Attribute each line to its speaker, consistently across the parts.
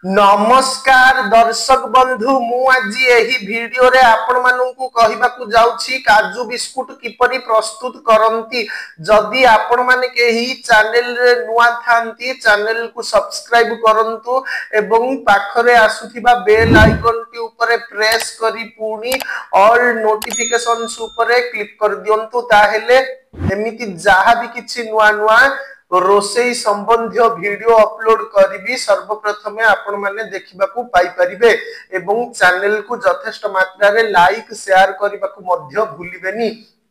Speaker 1: नमस्कार दर्शक बंधु मु आज यही वीडियो रे आपण मानू कहबाकू जाउछि काजू बिस्कुट किपरि प्रस्तुत करंती। जदि आपण माने केही चैनल रे नुआ थांती चैनल को सब्सक्राइब करंतु एवं पाखरे आसुथिबा बेल आइकन टी ऊपर प्रेस करी पुनी ऑल नोटिफिकेशंस ऊपर क्लिक कर दियंतु ताहेले एमिति जहा भी किछि नुआ नुआ रोसई संबंधी वीडियो अपलोड करी सर्वप्रथमे आपण माने देखिबा को पाई परिबे एवं चैनल को यथेष्ट मात्रा रे लाइक शेयर करबा को मध्य भूलिबेनी।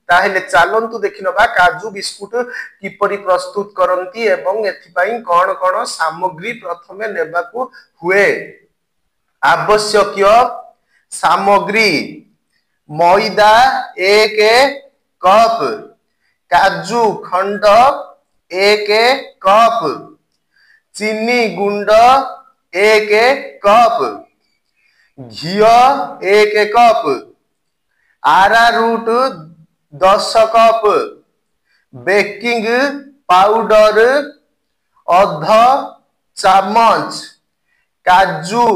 Speaker 1: ताहेले चलंतु देखिनबा काजू बिस्कुट किपरि प्रस्तुत करंती एवं एथिपाई कोन कोन सामग्री प्रथमे नेबा को हुए। आवश्यक सामग्री मैदा 1 कप, काजू खंड 1 कप, चीनी गुंड 1 कप, घी 1 cup, arrowroot 10 cup, baking powder आधा चामच, काजू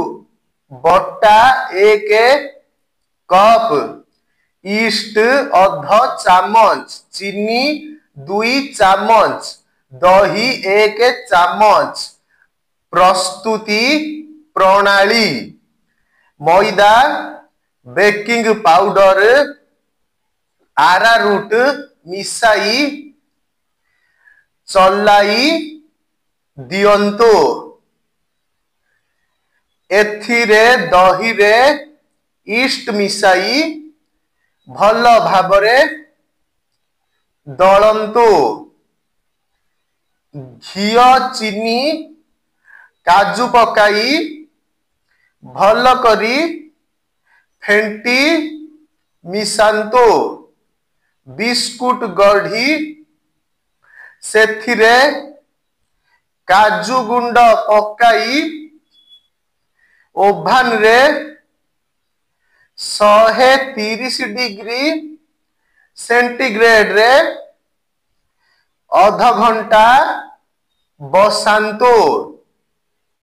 Speaker 1: बटा 1 कप, ईस्ट आधा चामच, चीनी 2 चामच, दही 1 चामच। प्रस्तुति प्रणाली मैदा, बेकिंग पाउडर, आरारूट मिसाई चलाई दियंतो। एथिरे दही रे ईस्ट मिसाई भल भाबरे दलंतो। घी चीनी काजू पकाई भल करी फेंटी मिसांतो। बिस्कुट गढ़ी सेथिरे काजू गुंड पकाई ओभान रे 130 डिग्री सेंटीग्रेड रे आधा घंटा बसांतो।